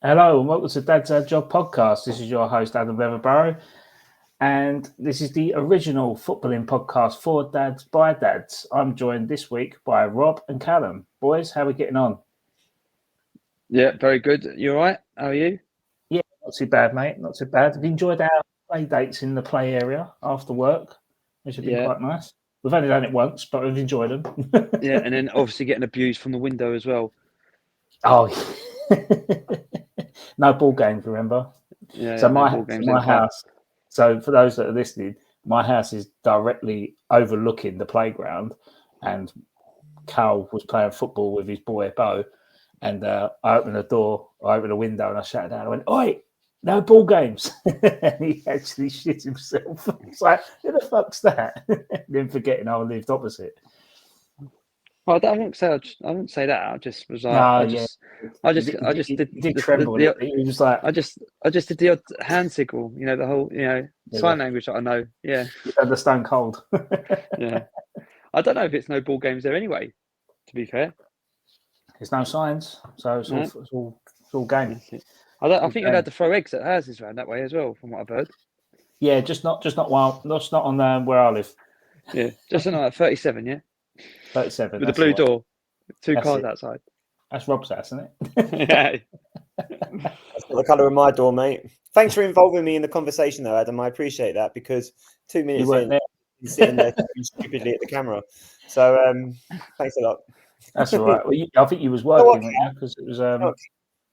Hello and welcome to Dad's Job podcast. This is your host, Adam Leatherbarrow, and this is the original footballing podcast for dads by dads. I'm joined this week by Rob and Callum. Boys, how are we getting on? Yeah, very good. You all right? How are you? Yeah, not too bad, mate. Not too bad. Have you enjoyed our play dates in the play area after work, which have been quite nice? We've only done it once, but we've enjoyed them. Yeah, and then obviously getting abused from the window as well. Oh, no ball games, remember? Yeah, So no ball games my in the pub. house. So for those that are listening, my house is directly overlooking the playground, and Cal was playing football with his boy Bo, and I opened the door, I opened the window, and I shut it down. I went, "Oi, no ball games!" And he actually shit himself. It's like, who the fuck's that? Then forgetting I lived opposite. Well, I wouldn't say that. I just was like, No, I just he did tremble. He was like, I just did the odd hand signal. You know, the whole sign language that I know. Yeah, you understand cold. yeah. I don't know if it's no ball games there anyway. To be fair, there's no signs, so it's all game. I think you're allowed to throw eggs at houses around that way as well, from what I've heard. Yeah, just not on where I live. Yeah, just on like 37. Yeah, 37 with the blue door, two that's cars it. outside. That's Rob's house, isn't it? Yeah. That's not the colour of my door, mate. Thanks for involving me in the conversation, though, Adam. I appreciate that because 2 minutes in, you're sitting there stupidly at the camera. So thanks a lot. That's all right. Well, I think you was working because it was.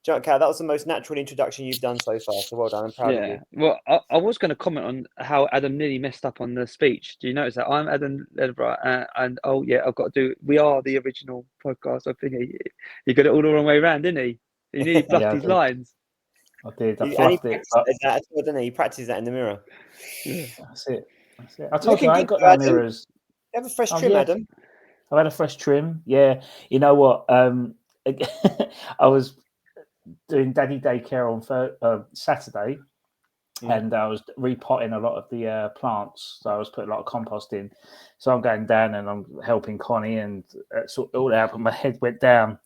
John Cal, that was the most natural introduction you've done so far. So well done. I'm proud of you. Well, I was going to comment on how Adam nearly messed up on the speech. Do you notice that? I'm Adam Leatherbarrow, and I've got to do. We are the original podcast. I think he got it all the wrong way around, didn't he? He nearly bluffed his lines. I did. I fluffed it. He practiced that in the mirror. Yeah, that's it. I told you I got no mirrors. You have a fresh trim, Adam. I've had a fresh trim. Yeah. You know what? I was doing daddy daycare on Saturday, and I was repotting a lot of the plants. So I was putting a lot of compost in. So I'm going down and I'm helping Connie and sort all that. But my head went down.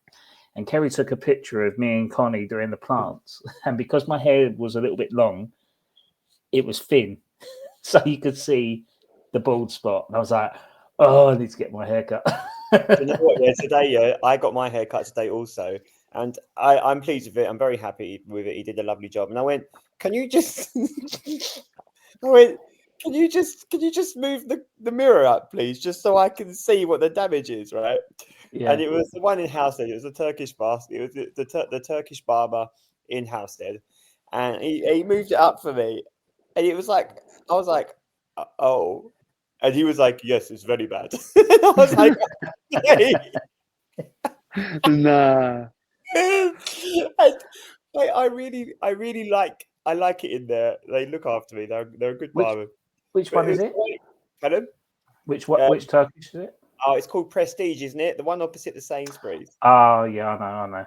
And Kerry took a picture of me and Connie doing the plants. And because my hair was a little bit long, it was thin. So you could see the bald spot. And I was like, oh, I need to get my hair cut. You know what? Yeah, today, I got my hair cut today also. And I'm pleased with it. I'm very happy with it. He did a lovely job. And I went, can you just move the mirror up, please? Just so I can see what the damage is, right? Yeah. And it was the one in Housestead. It was the Turkish basket. It was the Turkish barber in Housestead, and he moved it up for me. And it was like, I was like, oh, and he was like, yes, it's very bad. And I was like, hey. Nah. And I really like it in there. They look after me. They're a good barber. Which one is it? Callum? Which Turkish is it? Oh, it's called Prestige, isn't it? The one opposite the Sainsbury's. Oh, yeah, I know.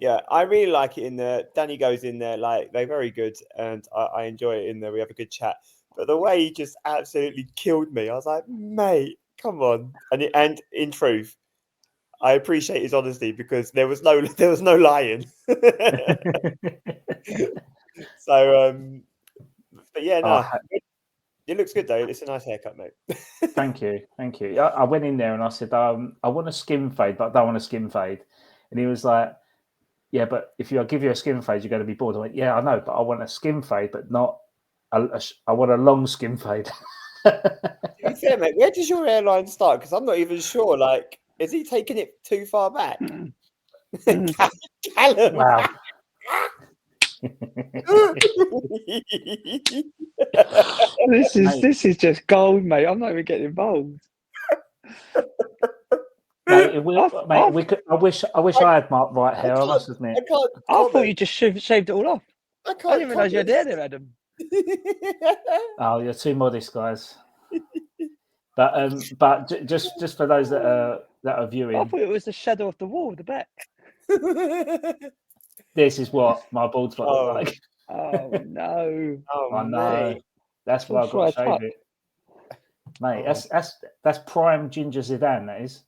Yeah, I really like it in there. Danny goes in there, like, they're very good, and I enjoy it in there. We have a good chat. But the way he just absolutely killed me, I was like, mate, come on. And in truth, I appreciate his honesty because there was no lying. So, but yeah, no. It looks good though. It's a nice haircut, mate. Thank you. I went in there and I said, I want a skin fade, but I don't want a skin fade. And he was like, yeah, but if I give you a skin fade, you're going to be bored. I went, yeah, I know, but I want a skin fade, but not. I want a long skin fade. To be fair, mate, where does your hairline start? Because I'm not even sure. Like, is he taking it too far back? Callum. Wow. This is just gold, mate. I'm not even getting involved. Mate, I wish I had my right hair. I must admit. I thought you just shaved it all off. I didn't realise you had hair there, Adam. Oh, you're too modest, guys. But just for those that are viewing, I thought it was the shadow of the wall at the back. This is what my bald spot looks like. Oh no! I know. Mate. That's why I've got to shave it, mate. That's prime Ginger Zidane. That is.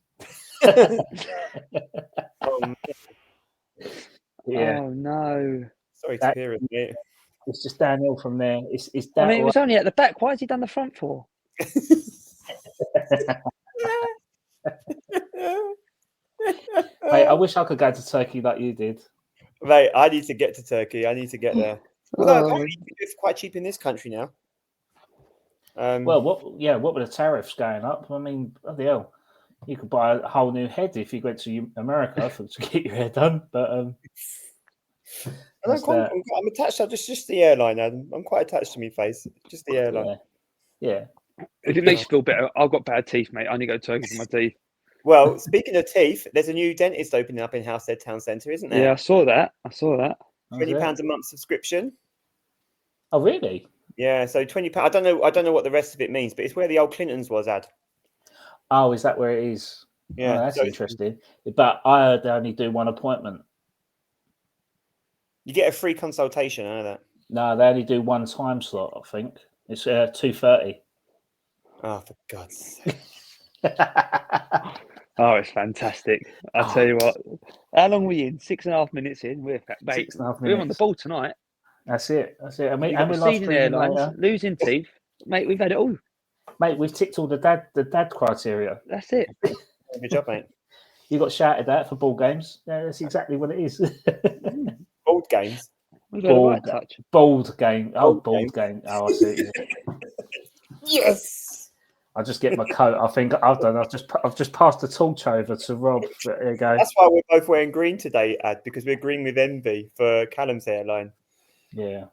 Yeah. Oh no. Sorry to hear it, mate. It's just downhill from there. It's I that. mean, it was only at the back. Why has he done the front for? Mate, I wish I could go to Turkey like you did. Mate, I need to get to Turkey. I need to get there. Although Oh, apparently it's quite cheap in this country now. Well, what with the tariffs going up? I mean, bloody hell, you could buy a whole new head if you went to America to get your hair done. But I'm attached to just the airline, Adam. I'm quite attached to my face. Just the airline. Yeah. if it makes you feel better, I've got bad teeth, mate. I need to go to Turkey for my teeth. Well, speaking of teeth, there's a new dentist opening up in Househead Town Centre, isn't there? Yeah, I saw that. £20 a month subscription. Oh, really? Yeah, so £20. I don't know what the rest of it means, but it's where the old Clintons was, Ad. Oh, is that where it is? Yeah, oh, that's interesting. But I heard they only do one appointment. You get a free consultation. I know that. No, they only do one time slot. I think it's 2:30. Oh, for God's sake! Oh, it's fantastic. I'll tell you what. How long were we in? 6.5 minutes in. We're 6.5 minutes. We're on the ball tonight. That's it. I mean, We've got receding airlines, losing teeth, mate. We've had it all. Mate, we've ticked all the dad criteria. That's it. Good job, mate. You got shouted at for ball games. Yeah, that's exactly what it is. Board games. Bold game. Oh, bold game. Oh, I see. Yes. I just get my coat. I think I've done. I've just passed the torch over to Rob. There you go. That's why we're both wearing green today, Ad, because we're green with envy for Callum's airline. Yeah.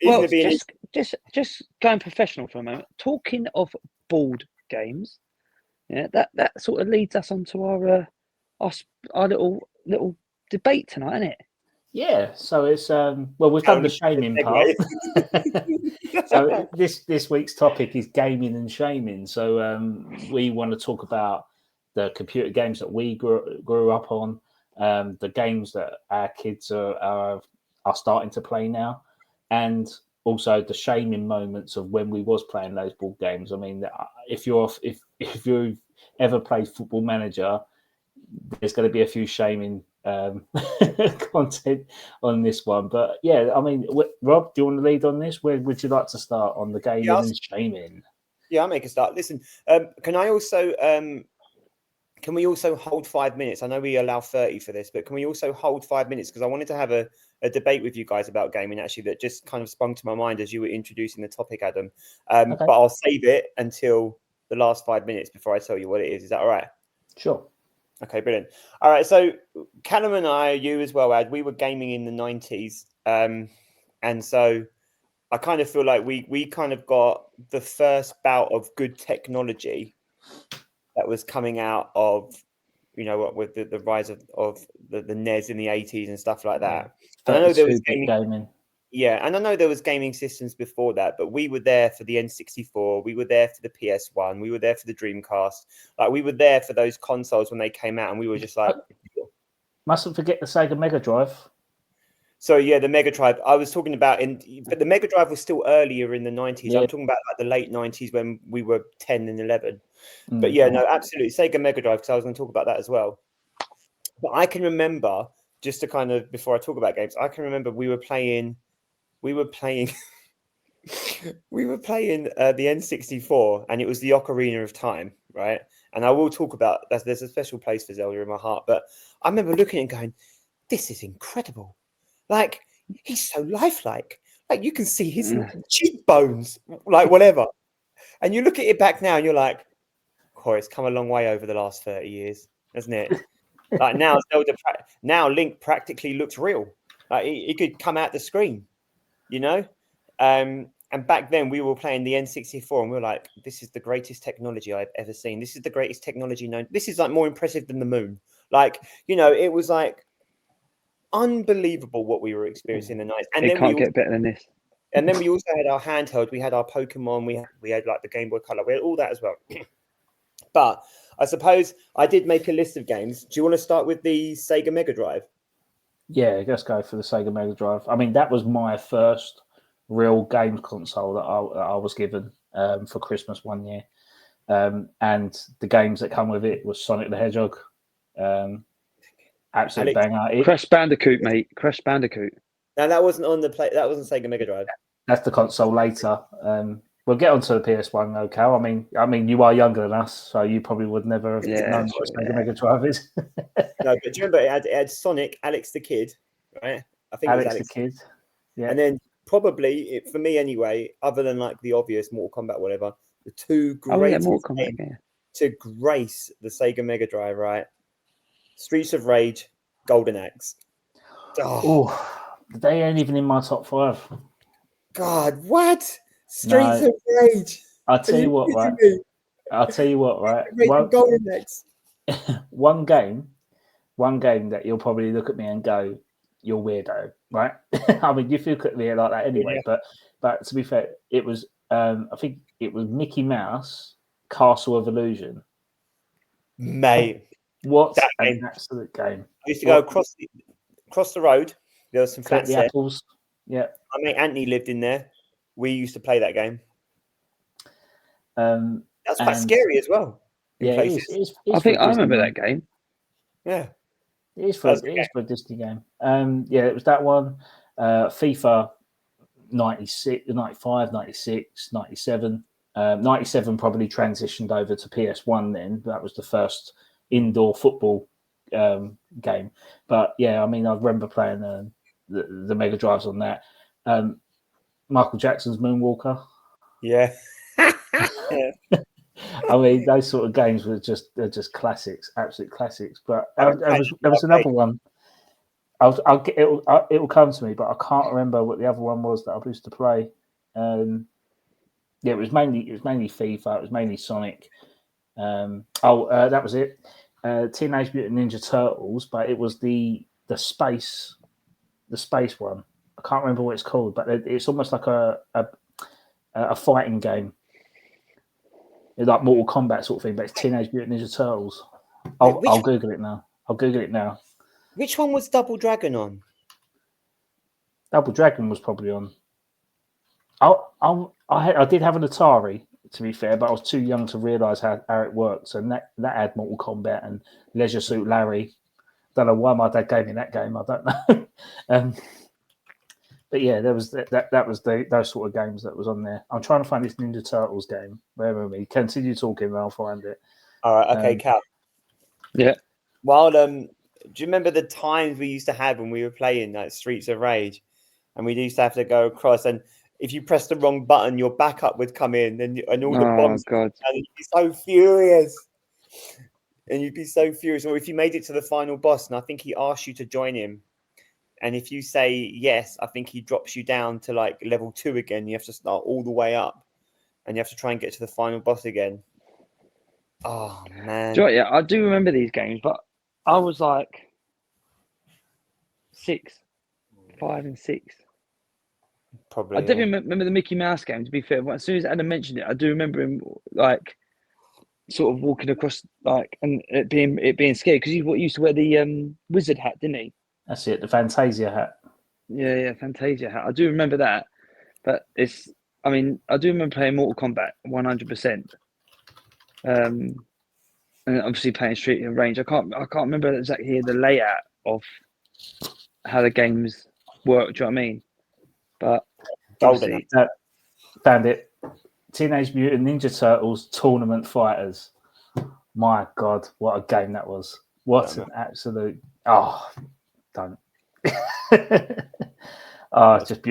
Well, just going professional for a moment. Talking of board games, yeah, that sort of leads us on to our little debate tonight, isn't it? Yeah. So it's we've done the shaming part. So this week's topic is gaming and shaming. So we want to talk about the computer games that we grew up on, the games that our kids are starting to play now, and also the shaming moments of when we was playing those board games. I mean, if you've ever played Football Manager, there's going to be a few shaming content on this one. But yeah, I mean, Rob, do you want to lead on this? Where would you like to start on the gaming and shaming? Yeah, I'll make a start. Listen, can we also hold 5 minutes? I know we allow 30 for this, but can we also hold 5 minutes? Because I wanted to have a debate with you guys about gaming, actually, that just kind of sprung to my mind as you were introducing the topic, Adam. Okay. But I'll save it until the last 5 minutes before I tell you what it is. Is that all right? Sure. Okay, brilliant. All right, so Callum and I, you as well, Ad, we were gaming in the 90s. And so I kind of feel like we kind of got the first bout of good technology that was coming out of, with the rise of the NES in the 80s and stuff like that. And I know there was gaming. Yeah, and I know there was gaming systems before that, but we were there for the N64, we were there for the PS1, we were there for the Dreamcast. Like, we were there for those consoles when they came out, and we were just like... Mustn't forget the Sega Mega Drive. So, yeah, the Mega Drive. I was talking about... But the Mega Drive was still earlier in the 90s. Yeah. I'm talking about like the late 90s when we were 10 and 11. But, yeah, no, absolutely. Sega Mega Drive, because I was going to talk about that as well. But I can remember, just to kind of... Before I talk about games, I can remember we were playing the N64, and it was the Ocarina of Time, right? And I will talk about that. There's a special place for Zelda in my heart. But I remember looking and going, this is incredible. Like, he's so lifelike. Like, you can see his cheekbones, like whatever. And you look at it back now and you're like, oh, it's come a long way over the last 30 years, hasn't it? Like, now Link practically looks real. Like, he could come out the screen. And back then we were playing the N64 and we were like, this is the greatest technology I've ever seen. This is the greatest technology known. This is like more impressive than the moon. Like, it was like unbelievable what we were experiencing in the night. And it can't get better than this. And then we also had our handheld. We had our Pokemon. We had like the Game Boy Color. We had all that as well. But I suppose I did make a list of games. Do you want to start with the Sega Mega Drive? Yeah, let's go for the Sega Mega Drive. I mean, that was my first real game console that I was given for Christmas one year. And the games that come with it was Sonic the Hedgehog, Absolute Alex, banger. Crash Bandicoot, mate. Crash Bandicoot. Now that wasn't on the play. That wasn't Sega Mega Drive. That's the console later. We'll get onto the PS1 though, Cal. I mean, you are younger than us, so you probably would never have known what Sega Mega Drive is. No, but do you remember it had Sonic, Alex the Kid, right? I think Alex it was Alex the Kid. Yeah. And then probably for me anyway, other than like the obvious Mortal Kombat, whatever, the two greatest Mortal Kombat, games to grace the Sega Mega Drive, right? Streets of Rage, Golden Axe. Oh, they ain't even in my top 5. God, what? Streets of Rage. I'll tell you what, right? I'll tell you what, right? Golden Axe. One game that you'll probably look at me and go, "You're weirdo," right? I mean, you look at me like that anyway. Yeah. But to be fair, it was I think it was Mickey Mouse Castle of Illusion. Mate, what an absolute game! I used to go across the road. There was some flats there. Apples. Yeah, my mate Anthony lived in there. We used to play that game. That's quite scary as well. Yeah, it is. I think I remember that game. Yeah, it is for a Disney game. Yeah, it was that one. FIFA 96, 95, 96, 97. 97 probably transitioned over to PS1 then. That was the first indoor football game. But yeah, I mean, I remember playing the Mega Drives on that. Michael Jackson's Moonwalker. Yeah. I mean, those sort of games were just classics, absolute classics. But there was another one. It will come to me, but I can't remember what the other one was that I used to play. Yeah, it was mainly FIFA. It was mainly Sonic. That was it. Teenage Mutant Ninja Turtles, but it was the space one. I can't remember what it's called, but it's almost like a fighting game. It's like Mortal Kombat sort of thing, but it's Teenage Mutant Ninja Turtles. I'll Google it now. Which one was Double Dragon on? Double Dragon was probably on. I did have an Atari, to be fair, but I was too young to realise how it works. And that had Mortal Kombat and Leisure Suit Larry. Don't know why my dad gave me that game. I don't know. But yeah, there was that was those sort of games that was on there. I'm trying to find this Ninja Turtles game. Where me? Continue talking, and I'll find it. All right, okay, Cal. Yeah. Well, do you remember the times we used to have when we were playing like Streets of Rage, and we used to have to go across, and if you pressed the wrong button, your backup would come in, and all the bombs. God! And you'd be so furious. Or if you made it to the final boss, and I think he asked you to join him. And if you say yes, I think he drops you down to like level 2 again. You have to start all the way up, and you have to try and get to the final boss again. Oh man! Yeah, I do remember these games, but I was like 5 and 6. Probably. I don't remember the Mickey Mouse game. To be fair, but as soon as Adam mentioned it, I do remember him like sort of walking across like and it being scary because he used to wear the wizard hat, didn't he? That's it, the Fantasia hat. Yeah, Fantasia hat. I do remember that, but I do remember playing Mortal Kombat 100%. And obviously playing Street of Rage. I can't remember exactly the layout of how the games work. Do you know what I mean? But found it. Teenage Mutant Ninja Turtles Tournament Fighters. My God, what a game that was! What an absolute don't. Just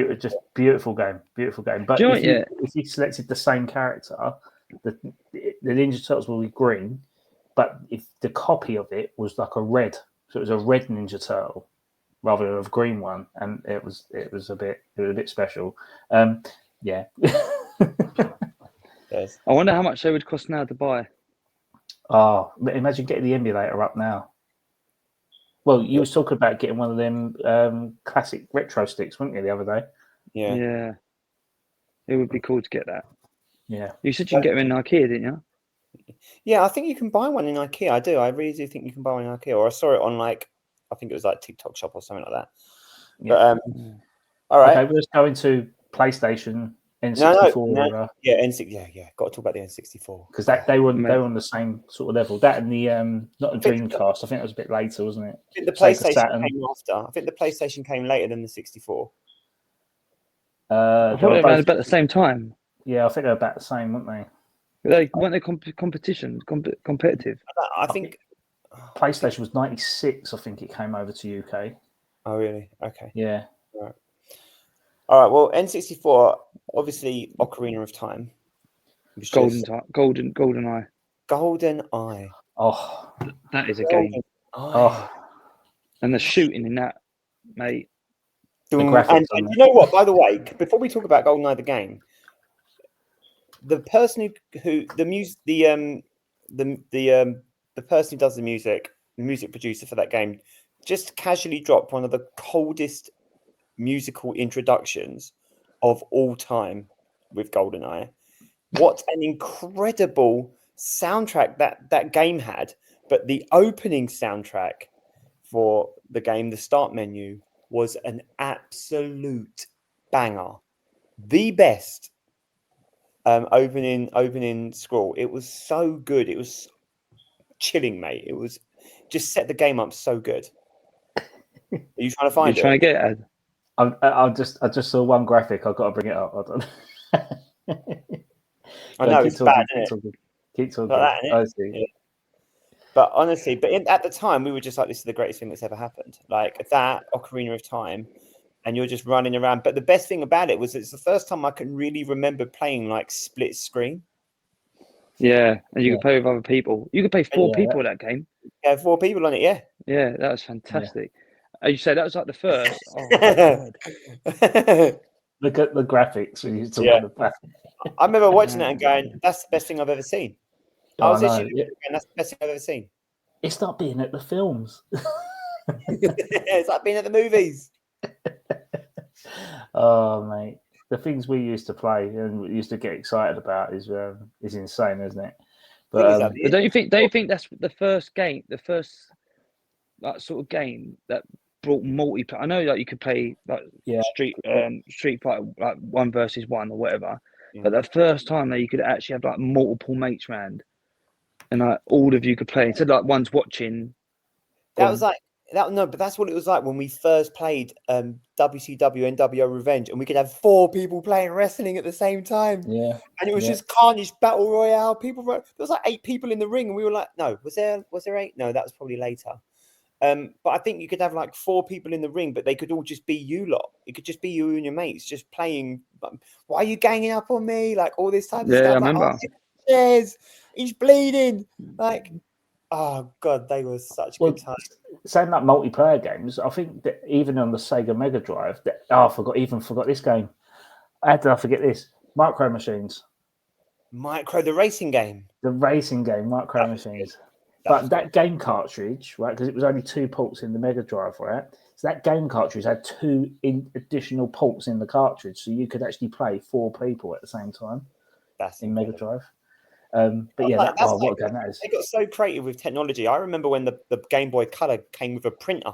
beautiful game. But if you selected the same character, the Ninja Turtles will be green. But if the copy of it was like a red, so it was a red Ninja Turtle rather than a green one, and it was a bit special. Yeah. Yes. I wonder how much they would cost now to buy. Oh, imagine getting the emulator up now. Well, you was talking about getting one of them classic retro sticks, weren't you, the other day? Yeah. It would be cool to get that. Yeah. You said you can get them in IKEA, didn't you? Yeah, I think you can buy one in IKEA. I do. I really do think you can buy one in IKEA. Or I saw it on I think it was like TikTok Shop or something like that. Yeah. But all right. Okay, let's go into PlayStation N64 era. Yeah, N6. Got to talk about the N64 because they were on the same sort of level. That and the not the Dreamcast. I think it was a bit later, wasn't it? I think the PlayStation came after. I think the PlayStation came later than the 64. I thought they were around about the same time. Yeah, I think they're about the same, weren't they? Weren't they competitive? I think PlayStation was 96. I think it came over to UK. Oh, really? Okay. Yeah. All right. Well, N64, obviously, Ocarina of Time. Golden Eye. Golden Eye. Oh, that is a game. Oh, and the shooting in that, mate. The graphics and you know what? By the way, before we talk about GoldenEye the game, the person who the person who does the music producer for that game, just casually dropped one of the coldest musical introductions of all time with GoldenEye. What an incredible soundtrack that game had! But the opening soundtrack for the game, the start menu, was an absolute banger. The best opening scroll. It was so good. It was chilling, mate. It was just set the game up so good. Are you trying to find it? Trying to get it? I just saw one graphic. I've got to bring it up. Hold on. I know it's bad, isn't it? Keep talking. Like that, I see. Yeah. But honestly, at the time, we were just like, this is the greatest thing that's ever happened. Like that Ocarina of Time, and you're just running around. But the best thing about it was it's the first time I can really remember playing like split screen. Yeah, and you could play with other people. You could play 4 people in that game. Yeah, 4 people on it. Yeah. Yeah, that was fantastic. You said that was like the first. Oh my God. Look at the graphics when you talk about the I remember watching that and going, "That's the best thing I've ever seen." That's the best thing I've ever seen. It's not being at the films. It's like being at the movies. Oh, mate. The things we used to play and used to get excited about is insane, isn't it? But don't you think that's the first game, the first sort of game that brought multiplayer? I know that you could play like Street Fighter like 1 versus 1 or whatever, but the first time that you could actually have like multiple mates round and like all of you could play instead of like one's watching. That was like that. No, but that's what it was like when we first played WCW NWO Revenge, and we could have 4 people playing wrestling at the same time. Yeah, and it was just Carnage Battle Royale. There was like 8 people in the ring, and we were like, no, was there 8? No, that was probably later. But I think you could have like 4 people in the ring, but they could all just be you lot. It could just be you and your mates just playing. Why are you ganging up on me? Like all this type of stuff. I remember. He's bleeding. Like, oh God, they were such good times. Saying like multiplayer games, I think that even on the Sega Mega Drive, I forgot this game. How did I forget this? Micro Machines. The racing game. The racing game, Micro Machines. But that game cartridge, right? Because it was only 2 ports in the Mega Drive, right? So that game cartridge had 2 additional ports in the cartridge, so you could actually play 4 people at the same time. That's in incredible. Mega Drive. But yeah, what a game that is. They got so creative with technology. I remember when the Game Boy Color came with a printer,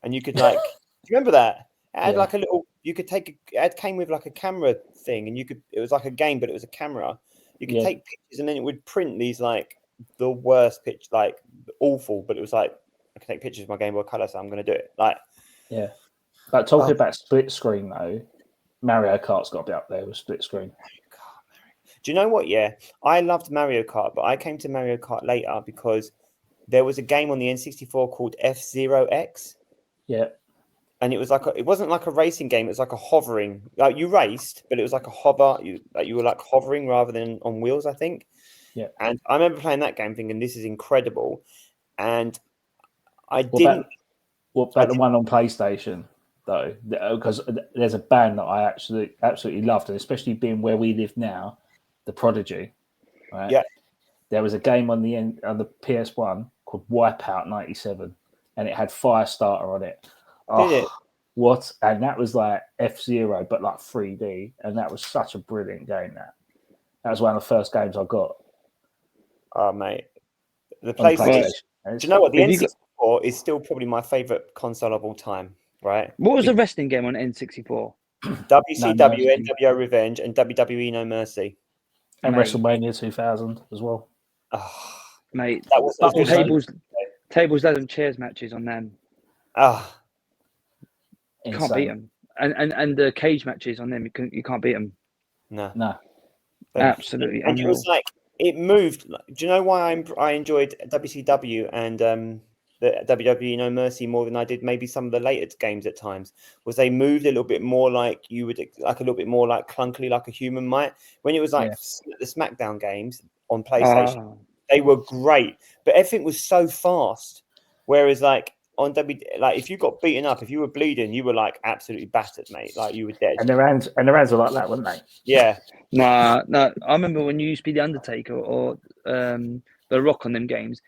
and you could like, do you remember that? It had like a little. You could it came with like a camera thing, and it was like a game, but it was a camera. You could take pictures, and then it would print these like the worst pitch, like awful. But it was like, I can take pictures of my Game Boy Color, so I'm going to do it. Like, But talking about split screen though, Mario Kart's got to be up there with split screen. Do you know what? Yeah, I loved Mario Kart, but I came to Mario Kart later because there was a game on the N64 called F-Zero X. Yeah. And it wasn't like a racing game. It was like a hovering. Like you raced, but it was like a hover. You were like hovering rather than on wheels, I think. Yeah. And I remember playing that game, thinking this is incredible. And What about the one on PlayStation though? Because there's a band that I absolutely loved, and especially being where we live now. The Prodigy, right? Yeah. There was a game on the PS1 called Wipeout 97, and it had Firestarter on it. Did it? What? And that was like F-Zero, but like 3D, and that was such a brilliant game. That was one of the first games I got. Oh, mate, the PlayStation. Do you know what? The N64 is still probably my favorite console of all time. Right? What was the wrestling game on N64? WCW, Mercy. NWO Revenge, and WWE No Mercy. And Mate. WrestleMania 2000 as well. Oh, Mate, that was But also- tables, ladders, and chairs matches on them. Can't beat insane. them. And the cage matches on them, you can't beat them. No. Absolutely. And it was like, it moved. Do you know why I enjoyed WCW and the WWE No Mercy more than I did maybe some of the later games at times? Was they moved a little bit more like you would, like a little bit more like clunkily, like a human might. When it was like the SmackDown games on PlayStation, they were great, but everything was so fast. Whereas like on like if you got beaten up, if you were bleeding, you were like absolutely battered, mate. Like you were dead. And the rounds were like that, weren't they? Yeah. Nah. I remember when you used to be the Undertaker or the Rock on them games.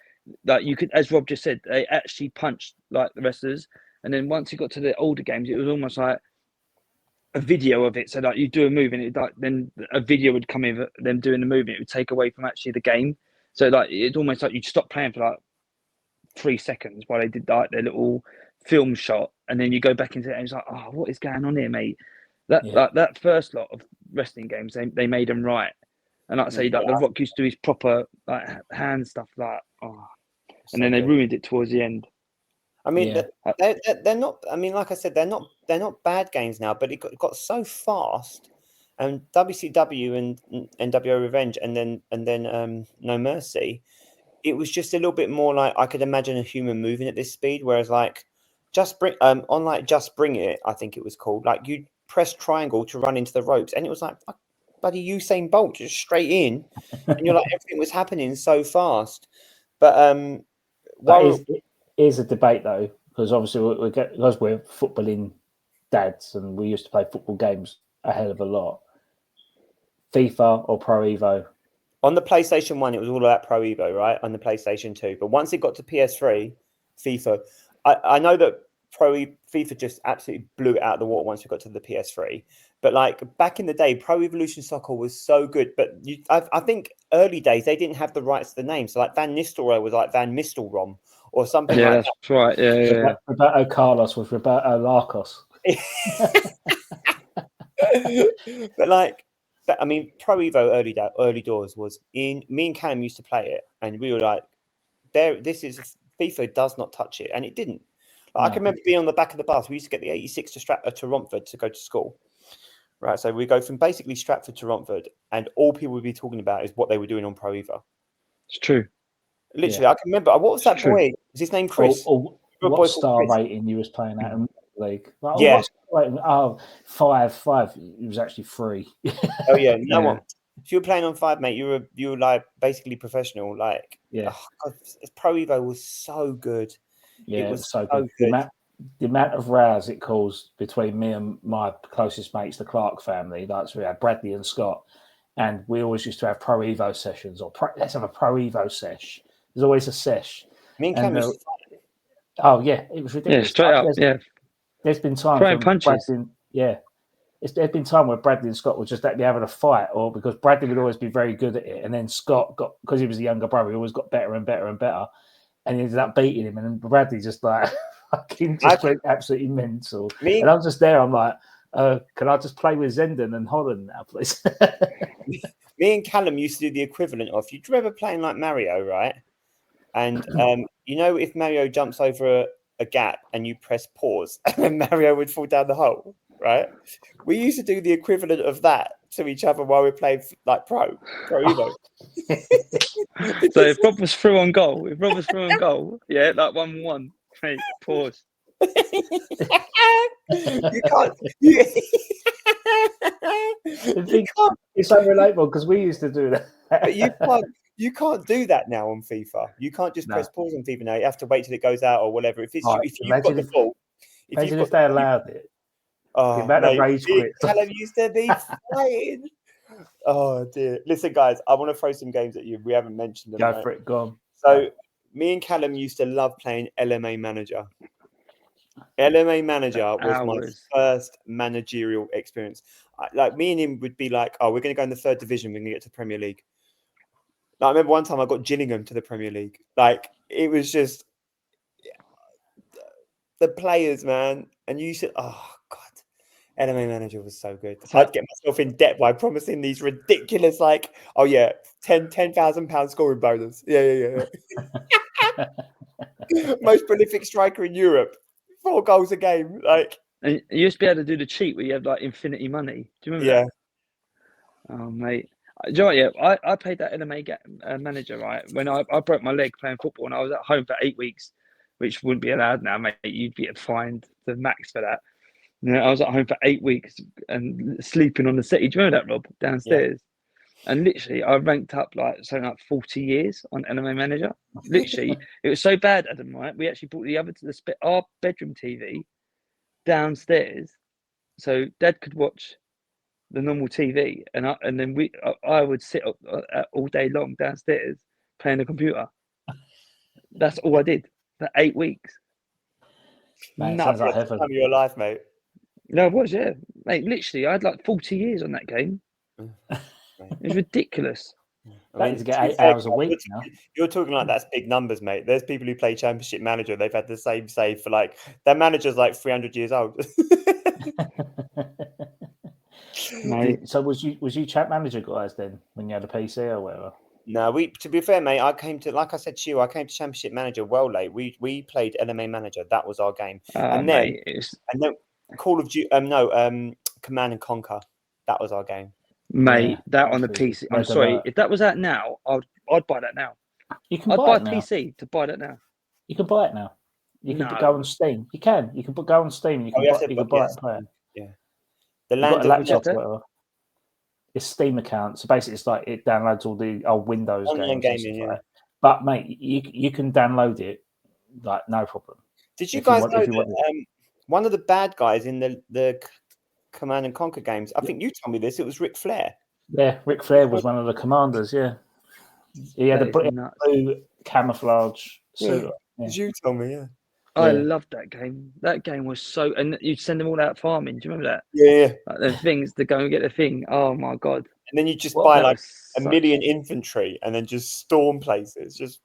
Like you could, as Rob just said, they actually punched like the wrestlers. And then once you got to the older games, it was almost like a video of it. So like you do a move, and then a video would come in of them doing the move, and it would take away from actually the game. So like it's almost like you'd stop playing for like 3 seconds while they did like their little film shot, and then you go back into it, and it's like, oh, what is going on here, mate? That first lot of wrestling games, they made them right. And like I say, like the Rock used to do his proper like hand stuff, like and then they ruined it towards the end. I mean, they're not. I mean, like I said, they're not bad games now, but it got so fast. And WCW and NWO Revenge, and then No Mercy, it was just a little bit more like I could imagine a human moving at this speed. Whereas like Just Bring It, I think it was called. Like you press triangle to run into the ropes, and it was like bloody Usain Bolt just straight in, and you're like everything was happening so fast. But is a debate though, because obviously because we're footballing dads and we used to play football games a hell of a lot. FIFA or Pro Evo? On the PlayStation 1, it was all about Pro Evo, right? On the PlayStation 2. But once it got to PS3, FIFA, I know that FIFA just absolutely blew it out of the water once we got to the PS3. But like back in the day, Pro Evolution Soccer was so good. But I think early days, they didn't have the rights to the name. So like Van Nistelrooy was like Van Nistelrooy or something like that. Yeah, that's right. Yeah. Roberto Carlos was Roberto Larcos. But I mean, Pro Evo early doors was in. Me and Callum used to play it, and we were like, this is FIFA does not touch it, and it didn't. Like, I can remember being on the back of the bus. We used to get the 86 to Romford to go to school, right? So we go from basically Stratford to Romford, and all people would be talking about is what they were doing on Pro Evo. It's true. Literally, I can remember. What was that boy? Was his name Chris? What star rating you was playing at in the league? Like, yeah. 5. It was actually 3. Oh yeah, no one. If you were playing on 5, mate, you were like basically professional. Like, God, Pro Evo was so good. Yeah, it was so good. The amount of rows it caused between me and my closest mates, the Clark family. Like, so we had Bradley and Scott, and we always used to have Pro Evo sessions, or let's have a Pro Evo sesh. There's always a sesh. Me and Cam used to fight. Oh yeah, it was ridiculous. Yeah, straight up. There's been times throwing punches. There's been time where Bradley and Scott would just be having a fight, or because Bradley would always be very good at it, and then Scott got, because he was a younger brother, he always got better and better and better, and he ended up beating him, and then Bradley just like fucking just went absolutely mental. And I'm just there, I'm like, can I just play with Zenden and Holland now, please? Me and Callum used to do the equivalent of, you remember playing like Mario, right? And you know, if Mario jumps over a gap and you press pause, and then Mario would fall down the hole, right? We used to do the equivalent of that to each other while we played like Pro Evo. So if Rob was through on goal, yeah, like 1-1, hey, pause. You can't. It's so relatable because we used to do that. But you can't do that now on FIFA. You can't just press pause on FIFA now. You have to wait till it goes out or whatever. If you've got the ball, if they allowed it. Oh, the amount of rage quits. Callum used to be fighting. Oh dear! Listen, guys, I want to throw some games at you. We haven't mentioned them. Go for it. Go on. So, me and Callum used to love playing LMA Manager. LMA Manager was my first managerial experience. Like me and him would be like, "Oh, we're going to go in the 3rd division. We're going to get to Premier League." Like, I remember one time I got Gillingham to the Premier League. Like, it was just the players, man. And you said, "Oh God." Anime Manager was so good. So- I'd get myself in debt by promising these ridiculous, like, oh yeah, £10,000 scoring bonus. Yeah. Most prolific striker in Europe, 4 goals a game. Like, And you used to be able to do the cheat where you have like infinity money. Do you remember yeah, that? Oh, mate. Do you know what, yeah, I played that anime manager, right? When I broke my leg playing football and I was at home for 8 weeks, which wouldn't be allowed now, mate. You'd be fined the max for that. You know, I was at home for 8 weeks and sleeping on the settee. Do you remember that, Rob? Downstairs. Yeah. And literally, I ranked up like something like 40 years on anime manager. Literally, it was so bad, Adam, right? We actually brought our bedroom TV downstairs so Dad could watch the normal TV, and then I would sit up all day long downstairs playing the computer. That's all I did for 8 weeks. Man, sounds like heaven. Time of your life, mate. No, it was, yeah, mate. Literally, I had like 40 years on that game. It was ridiculous. That is to get 8 hours a week now. You're talking like that's big numbers, mate. There's people who play Championship Manager. They've had the same save for like their manager's like 300 years old. So was you Champ Manager guys then when you had a PC or whatever? No, to be fair, mate, I came to Championship Manager well late. We played LMA Manager. That was our game. And then Call of Duty, Command and Conquer. That was our game. Mate, that on the PC. I'm sorry, if that was out now, I'd buy that now. I'd buy a PC to buy that now. You can buy it now. You can go on Steam. You can go on Steam. You can buy it and play it. Yeah. The land laptop or whatever. It's Steam account, so basically it's like it downloads all the old Windows online games. Gaming, yeah. But mate, you can download it like no problem. Did you guys know that one of the bad guys in the Command and Conquer games? I think you told me this. It was Ric Flair. Yeah, Ric Flair was one of the commanders. Yeah, he had a blue camouflage suit. Yeah. Did you tell me? Yeah. I loved that game. That game was so, and you'd send them all out farming. Do you remember that? Yeah. Like the things to go and get the thing. Oh my god! And then you just buy like a million infantry and then just storm places. Just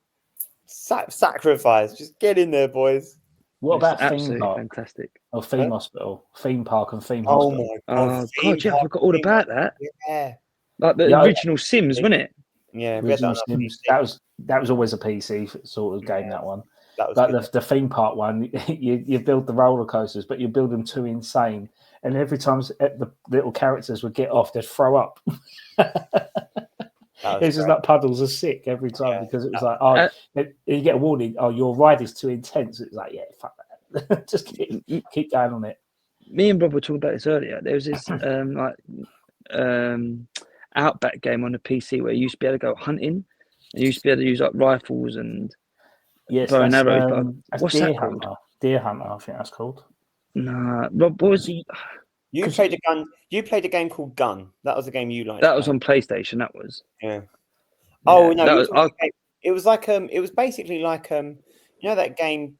sacrifice. Just get in there, boys. What about Theme Park? Fantastic. Or Theme Hospital, Theme Park, and Theme Hospital. Oh my god! Oh god! Yeah, I forgot all about that. Yeah. Like the original Sims, wasn't it? Yeah, Sims. That was always a PC sort of game. That one. But the theme park one, you build the roller coasters, but you build them too insane. And every time the little characters would get off, they'd throw up. It's just like puddles of sick every time because it was like, you get a warning, your ride is too intense. It's like, yeah, fuck that. Just keep going on it. Me and Rob were talking about this earlier. There was this Outback game on the PC where you used to be able to go hunting. And you used to be able to use like rifles and bow and arrows. What's that called? Deer Hunter, I think that's called. Nah, Rob, what was he? You played a gun. You played a game called Gun. That was a game you liked. That was on PlayStation. That was. Yeah. Oh no! It was like it was basically like you know that game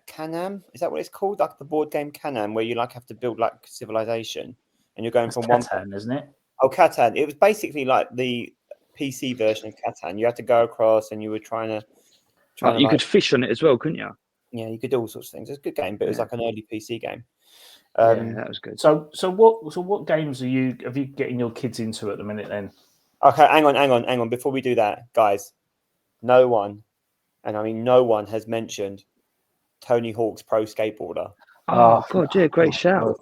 Canam? Is that what it's called? Like the board game Canam, where you like have to build like civilization, and you're going from Catan, isn't it? Oh, Catan. It was basically like the PC version of Catan. You had to go across, and you were trying to. You could fish on it as well, couldn't you? Yeah, you could do all sorts of things. It's a good game, but it was like an early PC game. Yeah, that was good. So what games have you getting your kids into at the minute then? Okay, hang on. Before we do that, guys, no one has mentioned Tony Hawk's Pro Skateboarder. Oh god, yeah, great shout.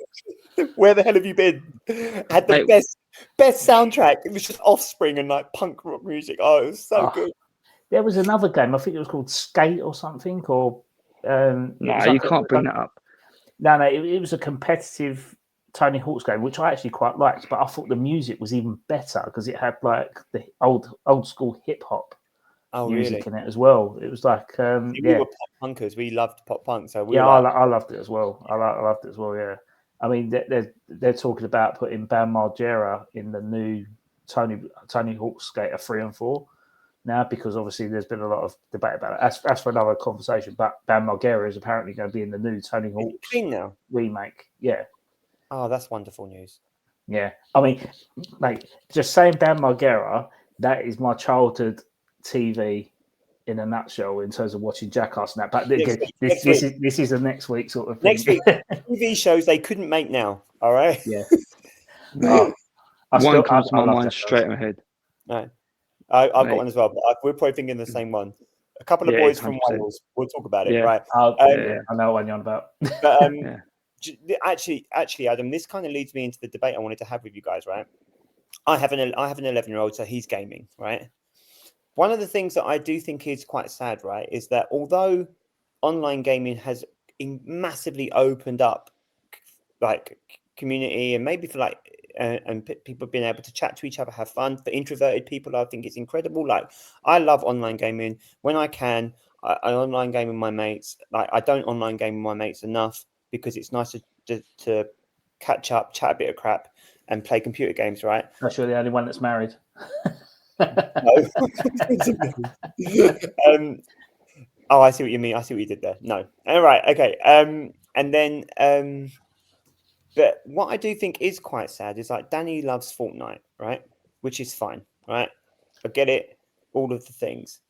Where the hell have you been? Had the best soundtrack. It was just Offspring and like punk rock music. Oh, it was so good. There was another game. I think it was called Skate or something. Or no, you can't bring that up. No, it was a competitive Tony Hawk's game, which I actually quite liked. But I thought the music was even better because it had like the old school hip hop music in it as well. It was like we were pop punkers. We loved pop punk, so I loved it as well. I loved it as well. Yeah, I mean they're talking about putting Bam Margera in the new Tony Hawk's Skater 3 and 4 now because obviously there's been a lot of debate about it. That's for another conversation. But Bam Margera is apparently going to be in the new Tony Hawk's remake. Yeah. Oh, that's wonderful news. Yeah, I mean, like just saying Bam Margera, that is my childhood TV in a nutshell in terms of watching Jackass and that. But Next again, week. this is a next week sort of thing. Next week, TV shows they couldn't make now. All right. Yeah. Mate, I one comes to my love mind Jackass. straight in my head. No, I've got Mate. one as well. But we're probably thinking the same one. A couple of Yeah, boys from 100%. Wales. We'll talk about it, Yeah. right? Yeah, I know what you're on about. But Yeah. actually, Adam, this kind of leads me into the debate I wanted to have with you guys, right? I have an 11-year-old, so he's gaming, right? One of the things that I do think is quite sad, right, is that although online gaming has massively opened up like community and maybe for like and people being able to chat to each other, have fun. For introverted people, I think it's incredible. Like, I love online gaming when I can. I online game with my mates. Like, I don't online game with my mates enough because it's nice to catch up, chat a bit of crap, and play computer games, right? That's you're the only one that's married. No. Oh, I see what you mean. I see what you did there. No. All right. Okay. And then but what I do think is quite sad is like Danny loves Fortnite, right? Which is fine, right? I get it, all of the things.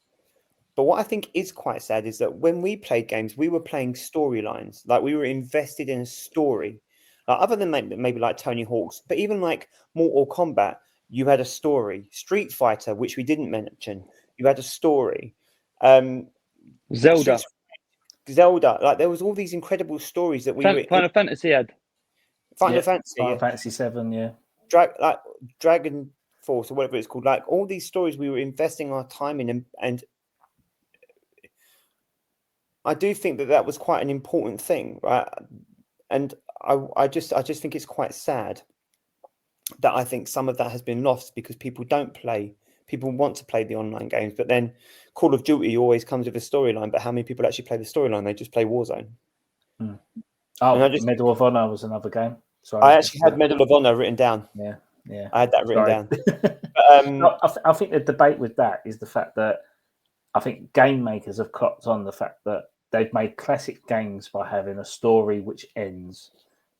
But what I think is quite sad is that when we played games, we were playing storylines. Like, we were invested in a story. Like, other than maybe like Tony Hawk's, but even like Mortal Kombat, you had a story. Street Fighter, which we didn't mention, you had a story. Zelda, like there was all these incredible stories that we were. Final Fantasy had. Final Fantasy, Final Fantasy 7, yeah. Dragon Force or whatever it's called. Like, all these stories we were investing our time in, and I do think that was quite an important thing, right? And I just think it's quite sad that I think some of that has been lost because people don't play. People want to play the online games, but then Call of Duty always comes with a storyline. But how many people actually play the storyline? They just play Warzone. Oh, Medal of Honor was another game. Sorry, I actually had Medal of Honor written down. Yeah. I had that written down. But, I think the debate with that is the fact that I think game makers have clocked on the fact that they've made classic games by having a story which ends,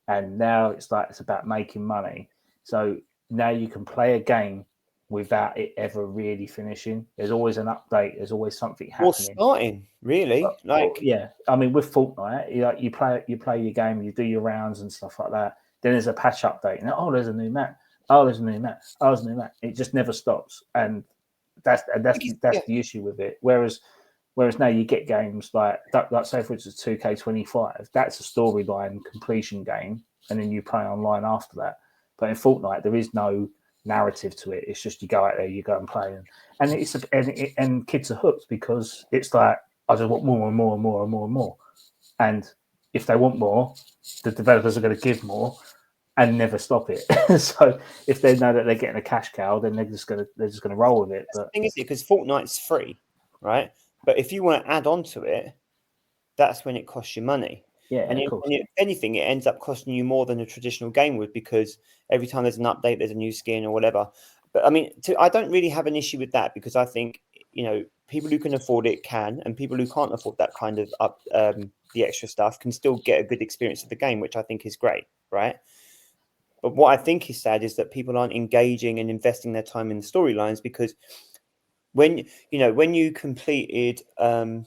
and now it's about making money. So now you can play a game without it ever really finishing. There's always an update. There's always something happening. Or starting, really. I mean, with Fortnite, you play your game, you do your rounds and stuff like that. Then there's a patch update, and there's a new map. There's a new map. There's a new map. It just never stops, and that's the issue with it. Whereas now you get games like say for instance 2K25. That's a storyline completion game, and then you play online after that. But in Fortnite, there is no narrative to it. It's just you go out there, you go and play, and kids are hooked because it's like, I just want more and more and more and more and more. And if they want more, the developers are going to give more and never stop it. So if they know that they're getting a cash cow, then they're just going to roll with it. But the thing is, because Fortnite's free, right? But if you want to add on to it, that's when it costs you money. Yeah, and if anything, it ends up costing you more than a traditional game would, because every time there's an update, there's a new skin or whatever. But I mean, I don't really have an issue with that, because I think, people who can afford it can, and people who can't afford that kind of the extra stuff can still get a good experience of the game, which I think is great, right? But what I think is sad is that people aren't engaging and investing their time in the storylines, because when you completed, I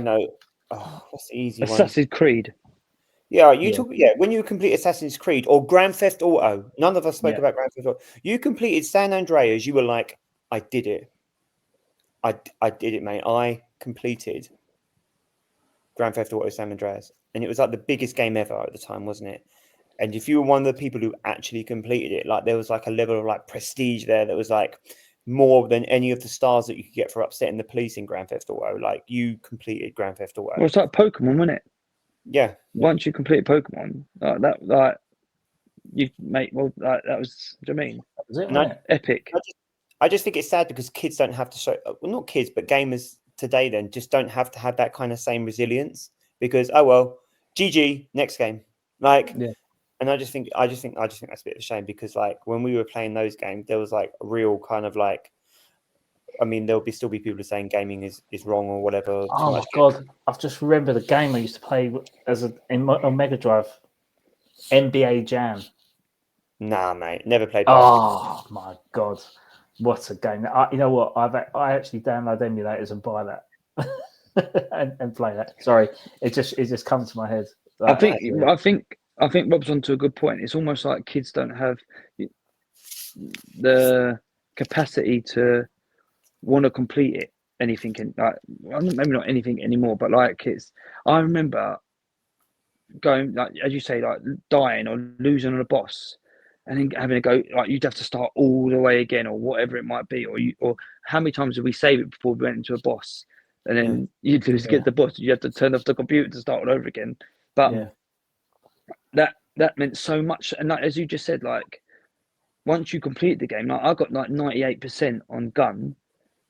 know. Oh, what's the easy one? Assassin's Creed. Yeah, when you complete Assassin's Creed or Grand Theft Auto, none of us spoke about Grand Theft Auto. You completed San Andreas, you were like, I did it. I did it, mate. I completed Grand Theft Auto San Andreas. And it was like the biggest game ever at the time, wasn't it? And if you were one of the people who actually completed it, like, there was like a level of like prestige there that was like more than any of the stars that you could get for upsetting the police in Grand Theft Auto. Like, you completed Grand Theft Auto. Well, it's like Pokemon, wasn't it? Yeah. Once you complete Pokemon, that was, do you mean? That was it, wasn't it? Epic. I just think it's sad because kids don't have to show, well, not kids, but gamers today then just don't have to have that kind of same resilience, because, GG, next game. Like, yeah. And I just think that's a bit of a shame, because like when we were playing those games, there was like a real kind of like, I mean, there'll still be people saying gaming is wrong or whatever. Oh my god! I've just remembered the game I used to play on Mega Drive, NBA Jam. Nah, mate, never played. Oh my god! What a game! You know what? I actually download emulators and buy that and play that. Sorry, it just comes to my head. I think Rob's onto a good point. It's almost like kids don't have the capacity to want to complete it. Anything maybe not anything anymore, but like I remember going, like as you say, like dying or losing on a boss, and then having to go, like you'd have to start all the way again, or whatever it might be, or how many times did we save it before we went into a boss, and then you'd lose to get the boss, you have to turn off the computer to start all over again. But that meant so much, and like, as you just said, like once you complete the game, like I got like 98% on gun.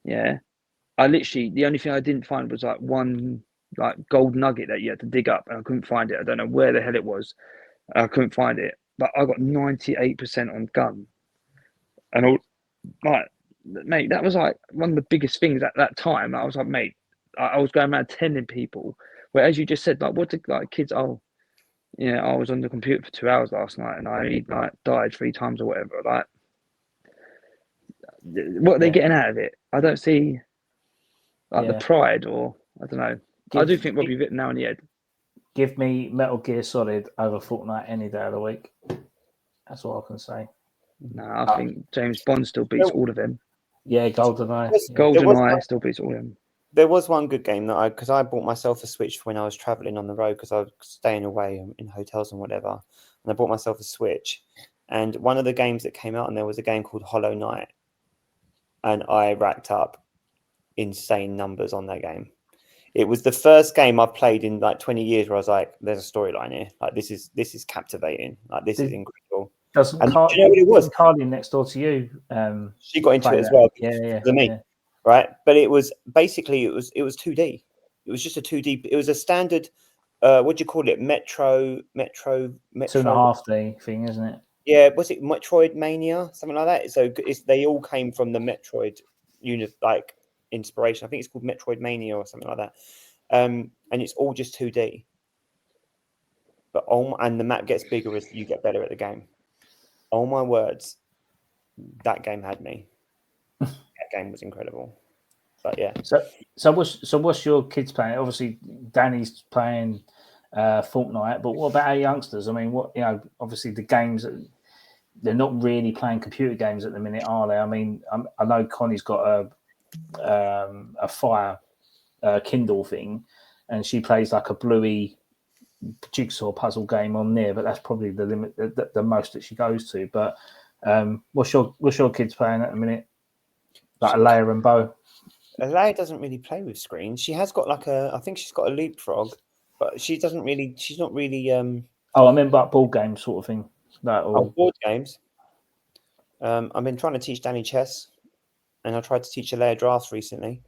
Yeah, I literally, the only thing I didn't find was like one like gold nugget that you had to dig up, and I couldn't find it. I don't know where the hell it was. I couldn't find it, but I got 98% on gun, and all like, mate, that was like one of the biggest things at that time. I was like, mate, I was going around telling people. Where, as you just said, like what did like kids? Oh, yeah, I was on the computer for 2 hours last night, and I like died 3 times or whatever. Like, what are they getting out of it? I don't see. Like the pride, or I don't know. I do think Robbie hit now on the head. Give me Metal Gear Solid over Fortnite any day of the week. That's all I can say. No, I think James Bond still beats all of them. Yeah, GoldenEye. GoldenEye still beats all of them. There was one good game that because I bought myself a Switch when I was traveling on the road because I was staying away in hotels and whatever, and I bought myself a Switch. And one of the games that came out, and there was a game called Hollow Knight, and I racked up insane numbers on that game. It was the first game I've played in like 20 years where I was like, "There's a storyline here. Like this is captivating. Like this is incredible." Doesn't you know what it was? Carly next door to you. She got into it as well. Yeah. Right, but it was basically it was 2D. It was just a 2D. It was a standard. What do you call it? Metro. 2.5D thing, isn't it? Yeah, was it Metroid Mania, something like that? So they all came from the Metroid unit, like inspiration. I think it's called Metroid Mania or something like that. And it's all just 2D. But and the map gets bigger as you get better at the game. Oh my words, that game had me. That game was incredible. But yeah. So what's your kids playing? Obviously, Danny's playing Fortnite, but what about our youngsters? I mean, obviously the games, they're not really playing computer games at the minute, are they? I mean, I know Connie's got a Fire Kindle thing, and she plays like a Bluey jigsaw puzzle game on there, but that's probably the limit, the most that she goes to. But what's your kids playing at the minute? Like Alea and Bo? Alea doesn't really play with screens. She has got I think she's got a leapfrog, but she's not really. I meant like board game sort of thing. Board games. I've been trying to teach Danny chess, and I tried to teach Alea drafts recently.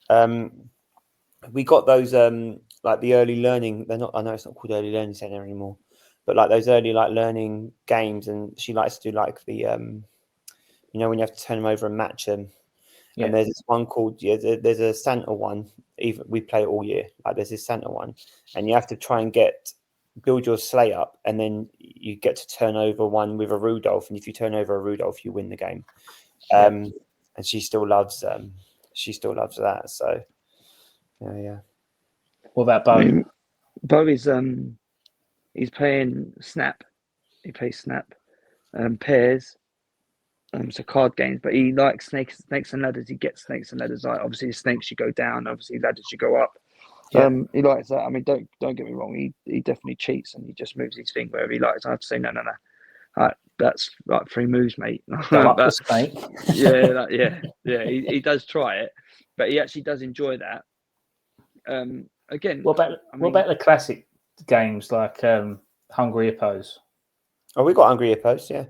We got those like the early learning. They're not. I know it's not called early learning center anymore, but like those early like learning games, and she likes to do like the when you have to turn them over and match them. Yeah. And there's this one called there's a Santa one. Even we play it all year. Like there's this Santa one, and you have to try and build your sleigh up, and then you get to turn over one with a Rudolph, and if you turn over a Rudolph, you win the game. And she still loves that. So yeah. What about Bo? Bo is he's playing Snap. He plays Snap, Pairs. So card games, but he likes snakes and ladders. He gets snakes and ladders. Like obviously, snakes should go down. Obviously, ladders should go up. Yeah. He likes that. I mean, don't get me wrong. He definitely cheats and he just moves his thing wherever he likes. I have to say no. That's like 3 moves, mate. The snake. Yeah. He does try it, but he actually does enjoy that. Again, what about the classic games like Hungry Hippos? Oh, we got Hungry Hippos, yeah.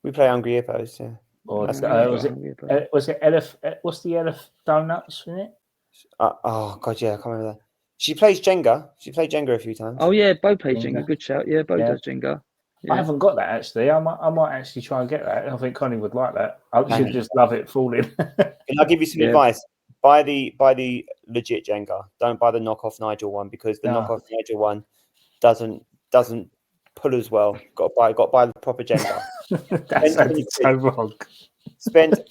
We play Hungry Hippos, yeah. Or was it Elf? What's the Elf Donuts in it? Oh god, yeah, I can't remember that. She plays Jenga. She played Jenga a few times. Oh yeah, Bo plays Jenga. Good shout. Yeah, Bo does Jenga. Yeah. I haven't got that actually. I might actually try and get that. I think Connie would like that. I should just love it falling. Can I give you some advice? Buy the legit Jenga. Don't buy the knockoff Nigel one because the knockoff Nigel one doesn't pull as well. Got to buy the proper Jenga. That sounded so wrong. Spend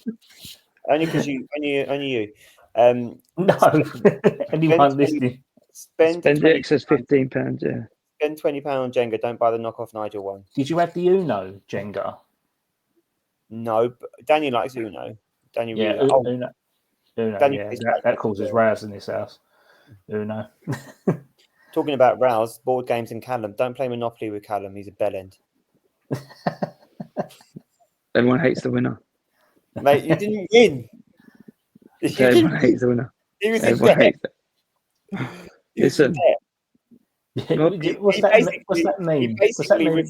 only because only you. No, anyone listening. Spend the £20. excess £15. Yeah. Spend £20 on Jenga. Don't buy the knockoff Nigel one. Did you have the Uno Jenga? No, but Danny likes Uno. Danny Yeah, really likes. Uno. Uno, Danny yeah, plays that causes rows in this house. Uno. Talking about rows, board games and Callum. Don't play Monopoly with Callum. He's a bellend. Everyone hates the winner. Mate, you didn't win. So everyone hates the winner. He was in Everyone debt. hates it. Listen, What's that mean? What's that mean?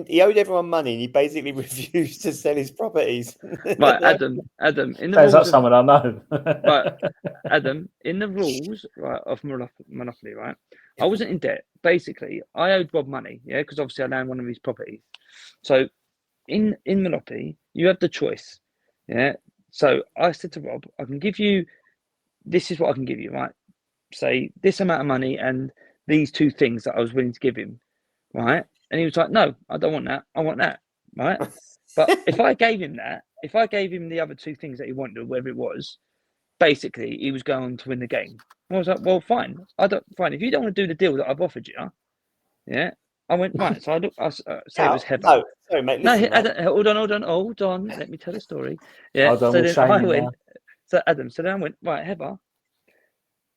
He owed everyone money and he basically refused to sell his properties. Right, Adam, in the Sounds rules like of, someone I know. right, Adam, in the rules, right, of Monopoly, right, I wasn't in debt. Basically, I owed Rob money, yeah, because obviously I owned one of his properties. So in Monopoly, you have the choice, yeah. So I said to Rob, I can give you, this is what I can give you, right? Say this amount of money and these two things that I was willing to give him, right? And he was like, no, I don't want that. I want that, right? But if I gave him that, if I gave him the other two things that he wanted, or whatever it was, basically he was going to win the game. I was like, well, fine. Fine. If you don't want to do the deal that I've offered you, yeah. I went, right. So I looked, say it was Heather. No, sorry, mate. Listen, hold on. Let me tell the story. Yeah. Hold on, so we're then I shaming went, now. so Adam, so then I went, right, Heather,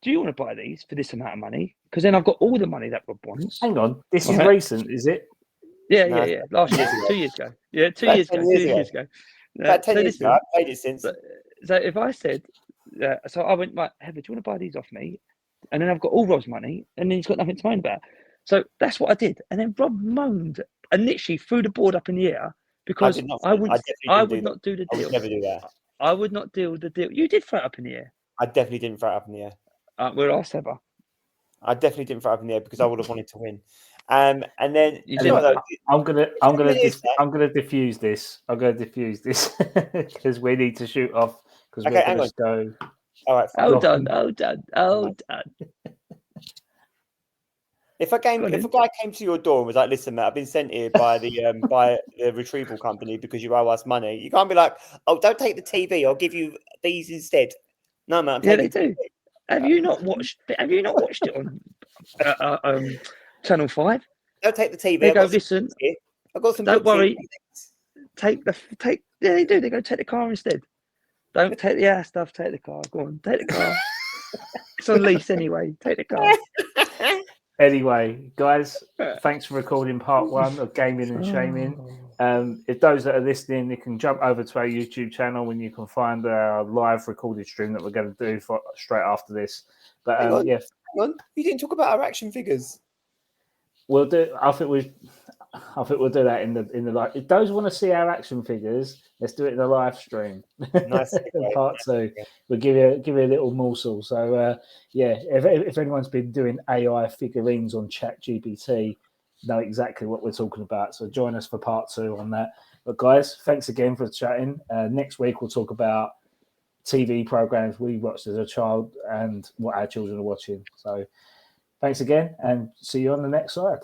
do you want to buy these for this amount of money? Because then I've got all the money that Rob wants. Hang on, this is Right. recent, is it? Yeah. Last years year, ago. 2 years ago. Yeah, 2 About years 10 ago. years 2 ago. years ago. About 10 years ago. I've played it since. So if I said, so I went, right, Heather, do you want to buy these off me? And then I've got all Rob's money, and then he's got nothing to moan about. So that's what I did. And then Rob moaned and literally threw the board up in the air because I would not do the deal. I would never do that. I would not do the deal. You did throw it up in the air. I definitely didn't throw it up in the air. We're asked Heather. I definitely didn't throw it up in the air because I would have wanted to win. And then I'm gonna diffuse this. I'm gonna diffuse this because we need to shoot off because we're gonna go. All right. Hold on. If a guy came to your door and was like, "Listen, mate, I've been sent here by the by the retrieval company because you owe us money," you can't be like, "Oh, don't take the TV. I'll give you these instead." No, man. Yeah, they do. Have you not watched it on Channel 5? Don't take the TV. They go, listen. I've got some. Don't worry. Take. Yeah, they do. They go take the car instead. Don't take the ass stuff. Take the car. Go on, take the car. It's on lease anyway. Take the car. Anyway, guys, thanks for recording part 1 of Gaming and Shaming. If those that are listening, you can jump over to our YouTube channel and you can find our live recorded stream that we're going to do straight after this. But hang on. You didn't talk about our action figures. We'll do. I think we'll do that in the live. If those want to see our action figures, let's do it in the live stream. Nice. Part 2. We'll give you a little morsel. So if anyone's been doing AI figurines on ChatGPT, know exactly what we're talking about. So join us for part 2 on that. But guys, thanks again for chatting. Next week we'll talk about TV programs we watched as a child and what our children are watching. So thanks again, and see you on the next side.